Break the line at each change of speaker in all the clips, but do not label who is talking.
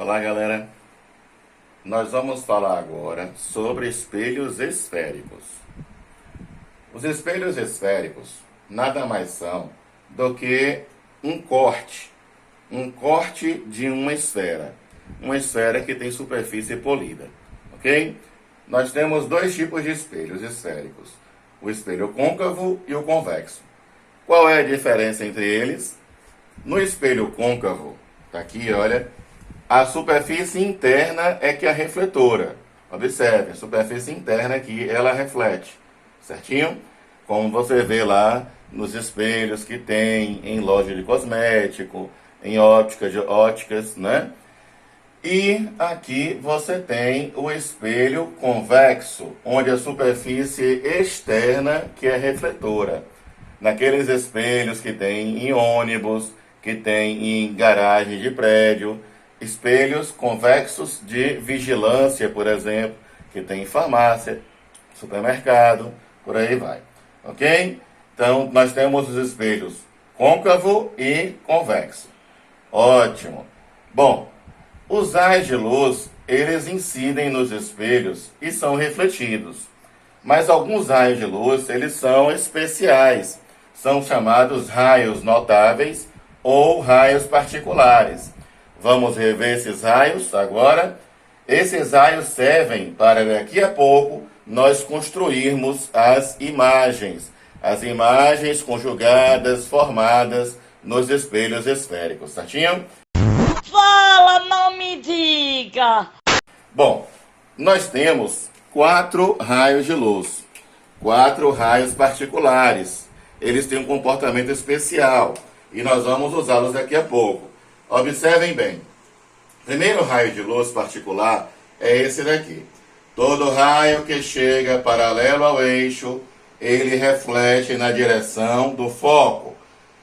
Olá, galera. Nós vamos falar agora sobre espelhos esféricos. Os espelhos esféricos nada mais são do que um corte de uma esfera que tem superfície polida, ok? Nós temos dois tipos de espelhos esféricos, o espelho côncavo e o convexo. Qual é a diferença entre eles? No espelho côncavo, tá aqui, olha, a superfície interna é que é a refletora. Observe, a superfície interna aqui, ela reflete, certinho? Como você vê lá nos espelhos que tem em loja de cosmético, em óticas, né? E aqui você tem o espelho convexo, onde a superfície externa que é refletora. Naqueles espelhos que tem em ônibus, que tem em garagem de prédio, espelhos convexos de vigilância, por exemplo, que tem em farmácia, supermercado, por aí vai. Ok? Então, nós temos os espelhos côncavo e convexo. Ótimo. Bom, os raios de luz, eles incidem nos espelhos e são refletidos. Mas alguns raios de luz, eles são especiais. São chamados raios notáveis ou raios particulares. Vamos rever esses raios agora. Esses raios servem para daqui a pouco nós construirmos as imagens conjugadas, formadas nos espelhos esféricos, certinho?
Fala, não me diga!
Bom, nós temos 4 raios de luz, 4 raios particulares. Eles têm um comportamento especial e nós vamos usá-los daqui a pouco. Observem bem. Primeiro raio de luz particular é esse daqui. Todo raio que chega paralelo ao eixo, ele reflete na direção do foco.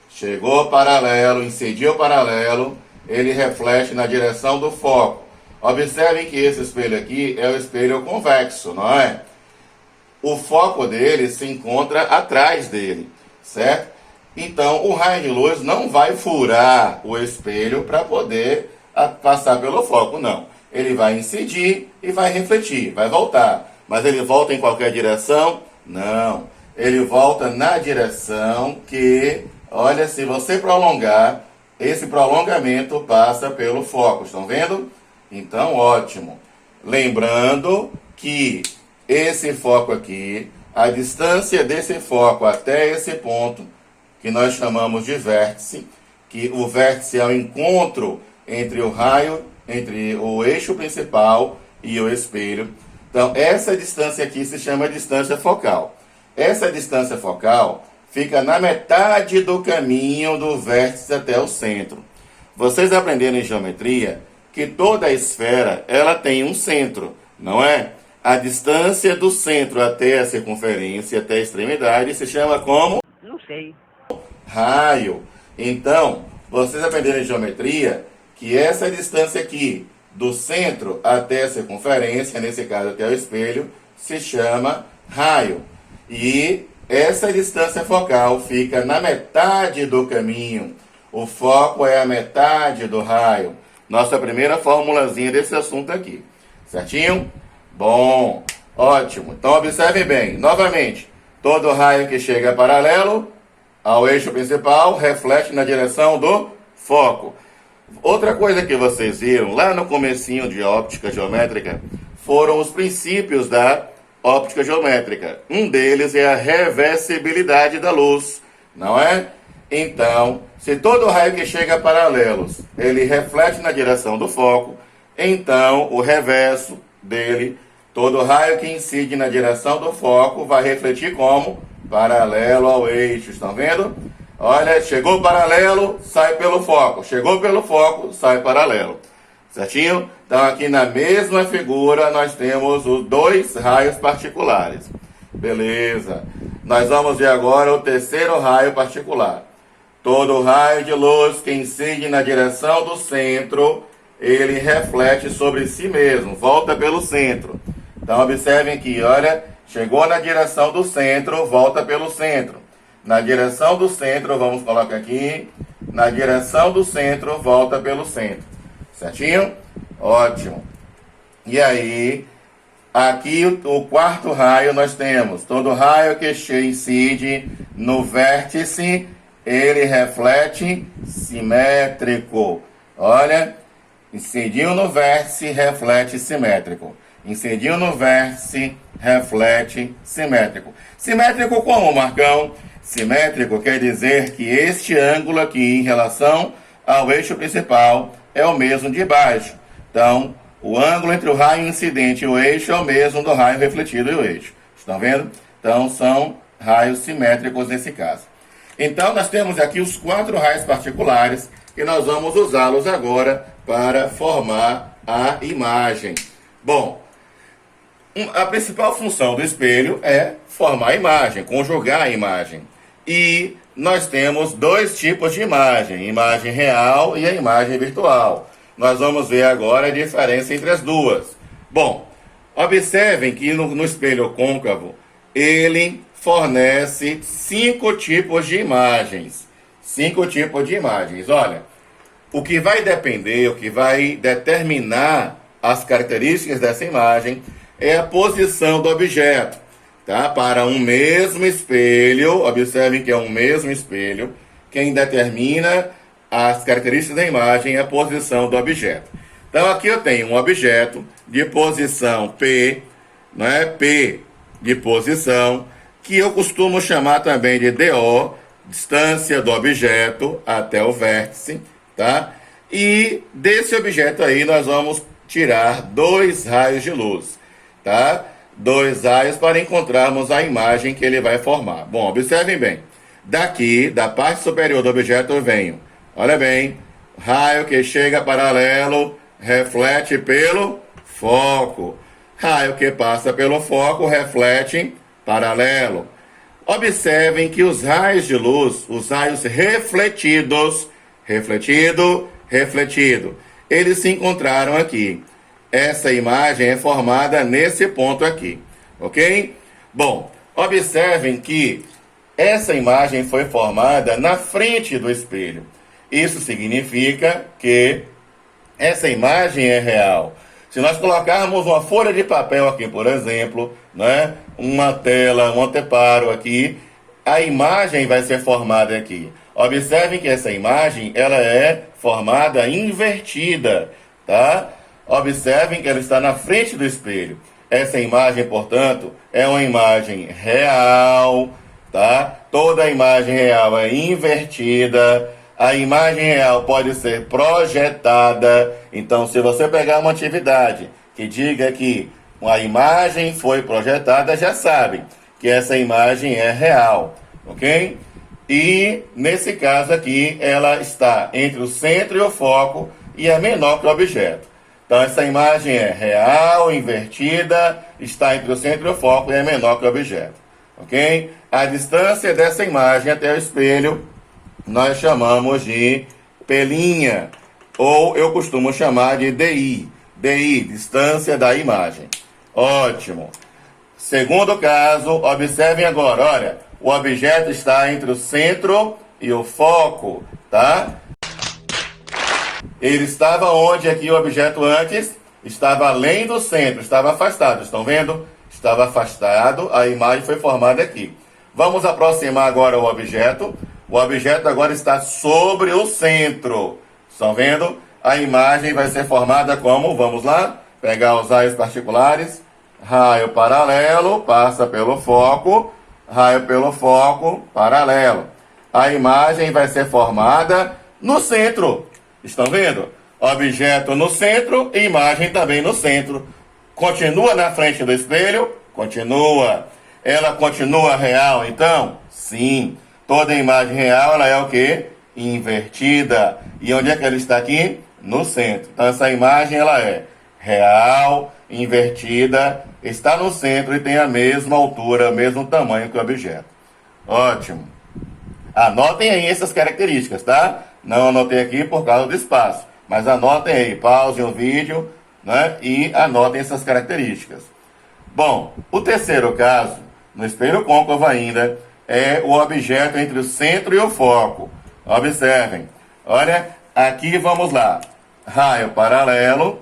Chegou paralelo, incidiu paralelo, ele reflete na direção do foco. Observem que esse espelho aqui é o espelho convexo, não é? O foco dele se encontra atrás dele, certo? Então, o raio de luz não vai furar o espelho para poder passar pelo foco, não. Ele vai incidir e vai refletir, vai voltar. Mas ele volta em qualquer direção? Não. Ele volta na direção que, olha, se você prolongar, esse prolongamento passa pelo foco. Estão vendo? Então, ótimo. Lembrando que esse foco aqui, a distância desse foco até esse ponto, que nós chamamos de vértice, que o vértice é o encontro entre o raio, entre o eixo principal e o espelho. Então, essa distância aqui se chama distância focal. Essa distância focal fica na metade do caminho do vértice até o centro. Vocês aprenderam em geometria que toda a esfera, ela tem um centro, não é? A distância do centro até a circunferência, até a extremidade, se chama como?
Não sei.
Raio. Então, vocês aprenderam em geometria que essa distância aqui, do centro até a circunferência, nesse caso até o espelho, se chama raio. E essa distância focal fica na metade do caminho. O foco é a metade do raio. Nossa primeira formulazinha desse assunto aqui. Certinho? Bom, ótimo. Então, observem bem. Novamente, todo raio que chega paralelo ao eixo principal reflete na direção do foco. Outra coisa que vocês viram lá no comecinho de óptica geométrica foram os princípios da óptica geométrica. Um deles é a reversibilidade da luz, não é? Então, se todo raio que chega paralelos, ele reflete na direção do foco, então o reverso dele, todo raio que incide na direção do foco, vai refletir como? Paralelo ao eixo, estão vendo? Olha, chegou paralelo, sai pelo foco. Chegou pelo foco, sai paralelo. Certinho? Então, aqui na mesma figura, nós temos os 2 raios particulares. Beleza. Nós vamos ver agora o terceiro raio particular. Todo raio de luz que incide na direção do centro, ele reflete sobre si mesmo, volta pelo centro. Então, observem aqui, olha, chegou na direção do centro, volta pelo centro. Na direção do centro, vamos colocar aqui, na direção do centro, volta pelo centro. Certinho? Ótimo. E aí, aqui o quarto raio nós temos. Todo raio que incide no vértice, ele reflete simétrico. Olha, incidiu no vértice, reflete simétrico. Incidiu no vértice, reflete simétrico. Simétrico como, Marcão? Simétrico quer dizer que este ângulo aqui em relação ao eixo principal é o mesmo de baixo. Então, o ângulo entre o raio incidente e o eixo é o mesmo do raio refletido e o eixo. Estão vendo? Então, são raios simétricos nesse caso. Então, nós temos aqui os 4 raios particulares que nós vamos usá-los agora para formar a imagem. Bom, a principal função do espelho é formar a imagem, conjugar a imagem. E nós temos 2 tipos de imagem, imagem real e a imagem virtual. Nós vamos ver agora a diferença entre as duas. Bom, observem que no espelho côncavo, ele fornece 5 tipos de imagens. 5 tipos de imagens. Olha, o que vai depender, o que vai determinar as características dessa imagem é a posição do objeto. Tá? Para um mesmo espelho, observem que é um mesmo espelho, quem determina as características da imagem é a posição do objeto. Então aqui eu tenho um objeto de posição P, né? P de posição, que eu costumo chamar também de DO, distância do objeto até o vértice, tá? E desse objeto aí nós vamos tirar 2 raios de luz, tá? 2 raios para encontrarmos a imagem que ele vai formar. Bom, observem bem. Daqui, da parte superior do objeto, eu venho. Olha bem, raio que chega paralelo, reflete pelo foco. Raio que passa pelo foco, reflete paralelo. Observem que os raios de luz, os raios refletidos, refletido, refletido, eles se encontraram aqui. Essa imagem é formada nesse ponto aqui, ok? Bom, observem que essa imagem foi formada na frente do espelho. Isso significa que essa imagem é real. Se nós colocarmos uma folha de papel aqui, por exemplo, né, uma tela, um anteparo aqui, a imagem vai ser formada aqui. Observem que essa imagem ela é formada invertida, tá? Observem que ela está na frente do espelho. Essa imagem, portanto, é uma imagem real, tá? Toda a imagem real é invertida. A imagem real pode ser projetada. Então, se você pegar uma atividade que diga que a imagem foi projetada, já sabe que essa imagem é real, ok? E, nesse caso aqui, ela está entre o centro e o foco e é menor que o objeto. Então, essa imagem é real, invertida, está entre o centro e o foco e é menor que o objeto, ok? A distância dessa imagem até o espelho nós chamamos de pelinha, ou eu costumo chamar de DI. DI, distância da imagem. Ótimo. Segundo caso, observem agora, olha, o objeto está entre o centro e o foco, tá? Ele estava onde aqui o objeto antes? Estava além do centro, estava afastado, estão vendo? Estava afastado, a imagem foi formada aqui. Vamos aproximar agora o objeto. O objeto agora está sobre o centro. Estão vendo? A imagem vai ser formada como? Vamos lá? Pegar os raios particulares. Raio paralelo, passa pelo foco. Raio pelo foco, paralelo. A imagem vai ser formada no centro. Estão vendo? Objeto no centro e imagem também no centro. Continua na frente do espelho? Continua. Ela continua real, então? Sim. Toda imagem real, ela é o quê? Invertida. E onde é que ela está aqui? No centro. Então, essa imagem, ela é real, invertida, está no centro e tem a mesma altura, o mesmo tamanho que o objeto. Ótimo. Anotem aí essas características, tá? Não anotei aqui por causa do espaço. Mas anotem aí, pausem o vídeo, né? E anotem essas características. Bom, o terceiro caso, no espelho côncavo ainda, é o objeto entre o centro e o foco. Observem. Olha, aqui vamos lá. Raio paralelo,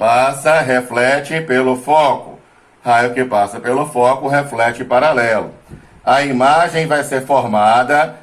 passa, reflete pelo foco. Raio que passa pelo foco, reflete paralelo. A imagem vai ser formada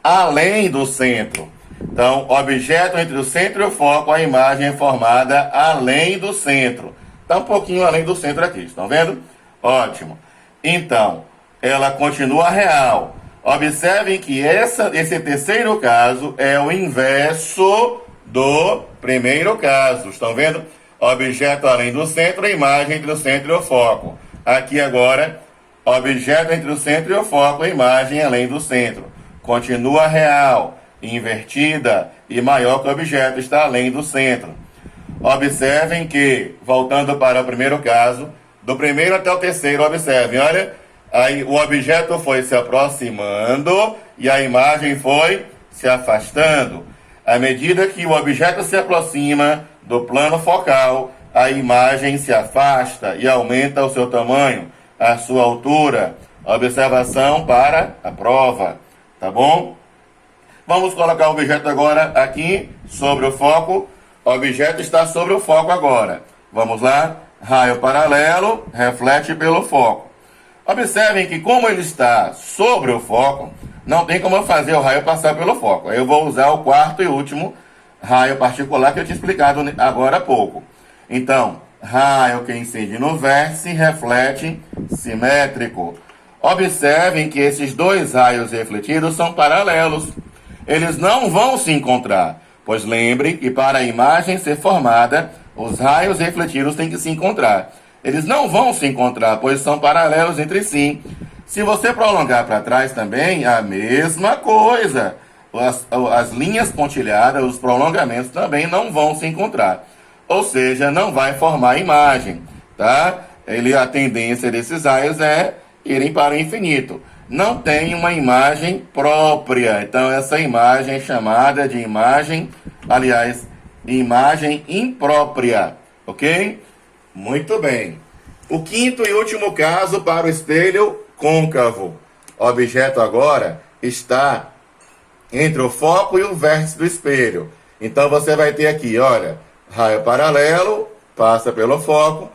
além do centro. Então, objeto entre o centro e o foco, a imagem é formada além do centro. Está um pouquinho além do centro aqui, estão vendo? Ótimo. Então, ela continua real. Observem que esse terceiro caso é o inverso do primeiro caso. Estão vendo? Objeto além do centro, a imagem entre o centro e o foco. Aqui agora, objeto entre o centro e o foco, a imagem além do centro. Continua real, invertida e maior que o objeto, está além do centro. Observem que, voltando para o primeiro caso, do primeiro até o terceiro, observem, olha, aí o objeto foi se aproximando e a imagem foi se afastando. À medida que o objeto se aproxima do plano focal, a imagem se afasta e aumenta o seu tamanho, a sua altura. Observação para a prova, tá bom? Vamos colocar o objeto agora aqui sobre o foco. O objeto está sobre o foco agora. Vamos lá? Raio paralelo, reflete pelo foco. Observem que como ele está sobre o foco, não tem como eu fazer o raio passar pelo foco. Eu vou usar o quarto e último raio particular que eu tinha explicado agora há pouco. Então, raio que incide no vértice, reflete simétrico. Observem que esses dois raios refletidos são paralelos. Eles não vão se encontrar, pois lembre que para a imagem ser formada, os raios refletidos têm que se encontrar. Eles não vão se encontrar, pois são paralelos entre si. Se você prolongar para trás também, a mesma coisa. As linhas pontilhadas, os prolongamentos também não vão se encontrar. Ou seja, não vai formar imagem, tá? A tendência desses raios é irem para o infinito. Não tem uma imagem própria. Então, essa imagem é chamada de imagem imprópria. Ok? Muito bem. O quinto e último caso para o espelho côncavo. O objeto agora está entre o foco e o vértice do espelho. Então, você vai ter aqui, olha, raio paralelo, passa pelo foco,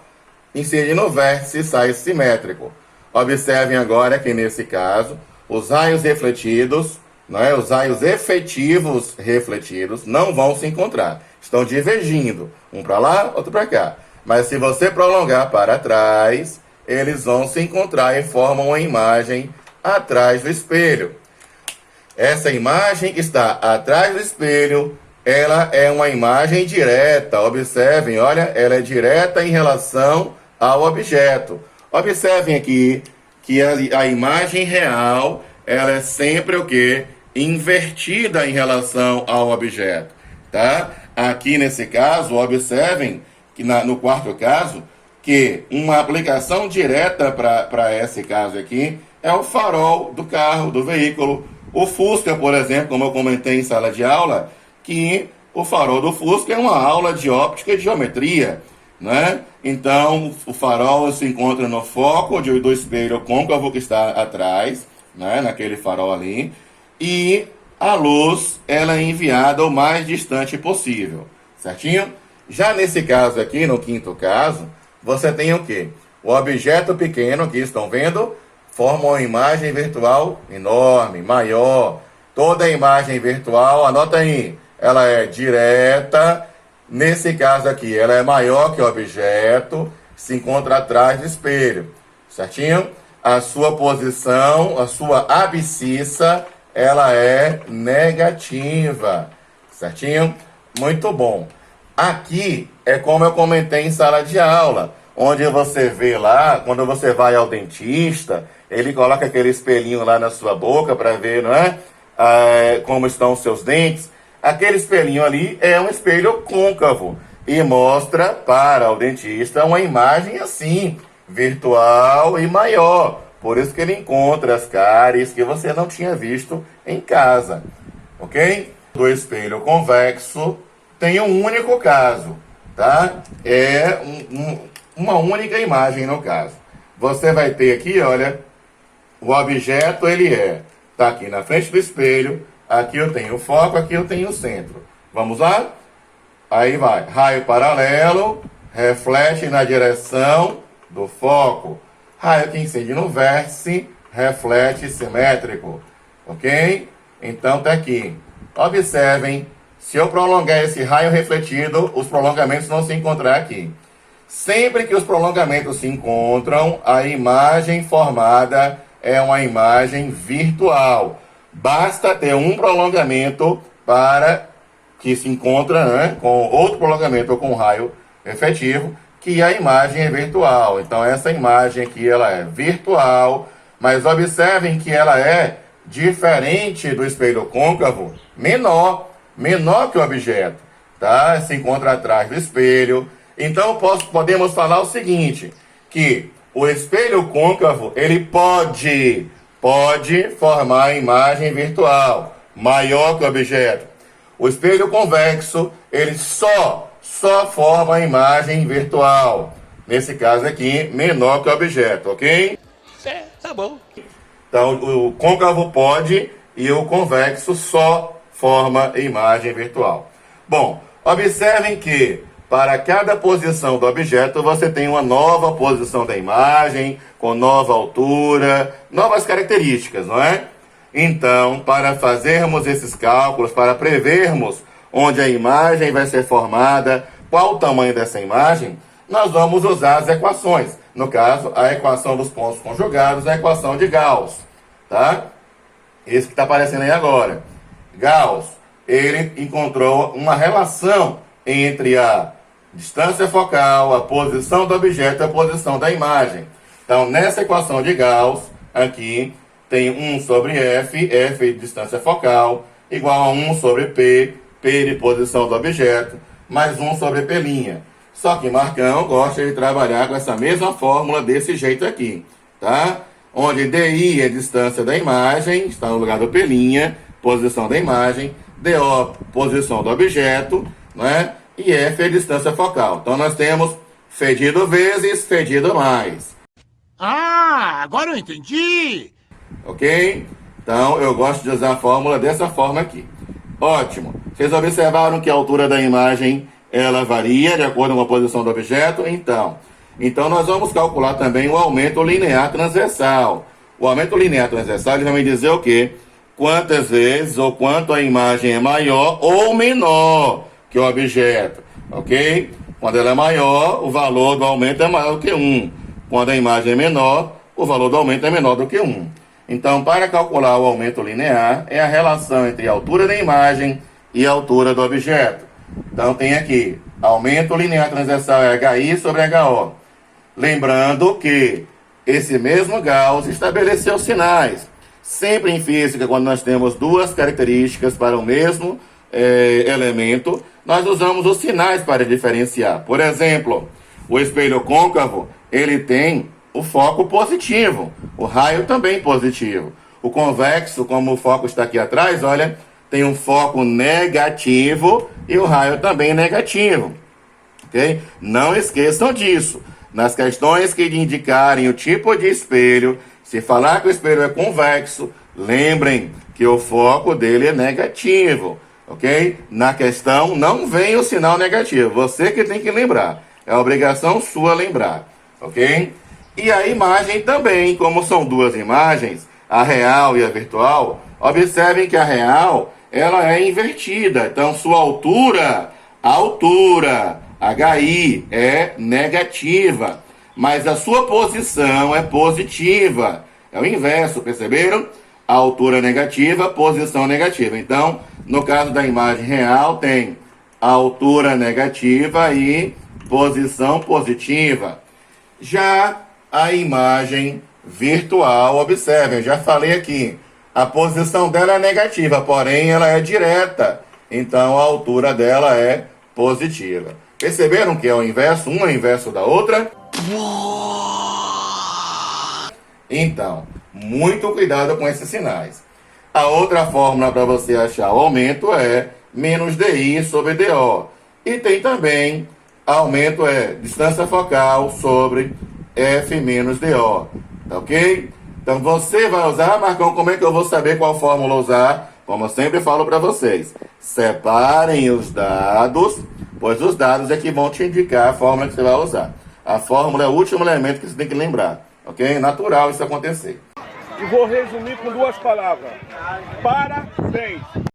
incide no vértice e sai simétrico. Observem agora que nesse caso, os raios refletidos, os raios efetivos refletidos, não vão se encontrar. Estão divergindo, um para lá, outro para cá. Mas se você prolongar para trás, eles vão se encontrar e formam uma imagem atrás do espelho. Essa imagem que está atrás do espelho, ela é uma imagem direta. Observem, olha, ela é direta em relação ao objeto. Observem aqui que a imagem real, ela é sempre o quê? Invertida em relação ao objeto, tá? Aqui nesse caso, observem que no quarto caso, que uma aplicação direta para esse caso aqui é o farol do carro, do veículo. O Fusca, por exemplo, como eu comentei em sala de aula, que o farol do Fusca é uma aula de óptica e de geometria, né? Então, o farol se encontra no foco do espelho côncavo que está atrás, né? Naquele farol ali, e a luz ela é enviada o mais distante possível, certinho? Já nesse caso aqui, no quinto caso, você tem o quê? O objeto pequeno, que estão vendo, forma uma imagem virtual enorme, maior. Toda imagem virtual, anota aí, ela é direta. Nesse caso aqui, ela é maior que o objeto, se encontra atrás do espelho, certinho? A sua posição, a sua abscissa, ela é negativa, certinho? Muito bom. Aqui é como eu comentei em sala de aula, onde você vê lá, quando você vai ao dentista, ele coloca aquele espelhinho lá na sua boca para ver, não é? Como estão os seus dentes. Aquele espelhinho ali é um espelho côncavo e mostra para o dentista uma imagem assim, virtual e maior. Por isso que ele encontra as cáries que você não tinha visto em casa, ok? Do espelho convexo tem um único caso, tá? É uma única imagem no caso. Você vai ter aqui, olha, o objeto tá aqui na frente do espelho. Aqui eu tenho o foco, aqui eu tenho o centro. Vamos lá? Aí vai, raio paralelo, reflete na direção do foco. Raio que incide no vértice, reflete simétrico. Ok? Então tá aqui. Observem, se eu prolongar esse raio refletido, os prolongamentos vão se encontrar aqui. Sempre que os prolongamentos se encontram, a imagem formada é uma imagem virtual. Basta ter um prolongamento para que se encontra, né, com outro prolongamento ou com raio efetivo, que a imagem é virtual. Então essa imagem aqui ela é virtual, mas observem que ela é diferente do espelho côncavo, menor que o objeto, tá? Se encontra atrás do espelho. Então podemos falar o seguinte, que o espelho côncavo, ele pode formar a imagem virtual, maior que o objeto. O espelho convexo, ele só forma a imagem virtual. Nesse caso aqui, menor que o objeto, ok?
Tá bom.
Então, o côncavo pode e o convexo só forma imagem virtual. Bom, observem que para cada posição do objeto, você tem uma nova posição da imagem, com nova altura, novas características, não é? Então, para fazermos esses cálculos, para prevermos onde a imagem vai ser formada, qual o tamanho dessa imagem, nós vamos usar as equações. No caso, a equação dos pontos conjugados, a equação de Gauss, tá? Esse que está aparecendo aí agora. Gauss, ele encontrou uma relação entre a distância focal, a posição do objeto e a posição da imagem. Então, nessa equação de Gauss, aqui, tem 1 sobre F, F de distância focal, igual a 1 sobre P, P de posição do objeto, mais 1 sobre P'. Só que Marcão gosta de trabalhar com essa mesma fórmula desse jeito aqui, tá? Onde DI é distância da imagem, está no lugar do P', posição da imagem, DO, posição do objeto, né? E F é distância focal. Então nós temos fedido vezes fedido mais.
Ah, agora eu entendi!
Ok? Então eu gosto de usar a fórmula dessa forma aqui. Ótimo. Vocês observaram que a altura da imagem ela varia de acordo com a posição do objeto? Então nós vamos calcular também o aumento linear transversal. O aumento linear transversal ele vai me dizer o quê? Quantas vezes ou quanto a imagem é maior ou menor que o objeto, ok? Quando ela é maior, o valor do aumento é maior do que 1. Quando a imagem é menor, o valor do aumento é menor do que 1. Então, para calcular o aumento linear, é a relação entre a altura da imagem e a altura do objeto. Então, tem aqui, aumento linear transversal é HI sobre HO. Lembrando que esse mesmo Gauss estabeleceu sinais. Sempre em física, quando nós temos duas características para o mesmo elemento, nós usamos os sinais para diferenciar. Por exemplo, o espelho côncavo, ele tem o foco positivo, o raio também positivo. O convexo, como o foco está aqui atrás, olha, tem um foco negativo e o raio também negativo. Ok? Não esqueçam disso. Nas questões que indicarem o tipo de espelho, se falar que o espelho é convexo, lembrem que o foco dele é negativo. Ok? Na questão não vem o sinal negativo, você que tem que lembrar. É obrigação sua lembrar. Ok? E a imagem também, como são duas imagens, a real e a virtual, observem que a real, ela é invertida. Então, sua altura, HI, é negativa. Mas a sua posição é positiva. É o inverso, perceberam? A altura negativa, posição negativa. Então, no caso da imagem real, tem a altura negativa e posição positiva. Já a imagem virtual, observem, eu já falei aqui, a posição dela é negativa, porém ela é direta, então a altura dela é positiva. Perceberam que é o inverso, uma é o inverso da outra? Então, muito cuidado com esses sinais. A outra fórmula para você achar o aumento é menos DI sobre DO. E tem também, aumento é distância focal sobre F menos DO, tá ok? Então você vai usar, Marcão, como é que eu vou saber qual fórmula usar? Como eu sempre falo para vocês, separem os dados, pois os dados é que vão te indicar a fórmula que você vai usar. A fórmula é o último elemento que você tem que lembrar, ok? É natural isso acontecer.
E vou resumir com 2 palavras. Parabéns!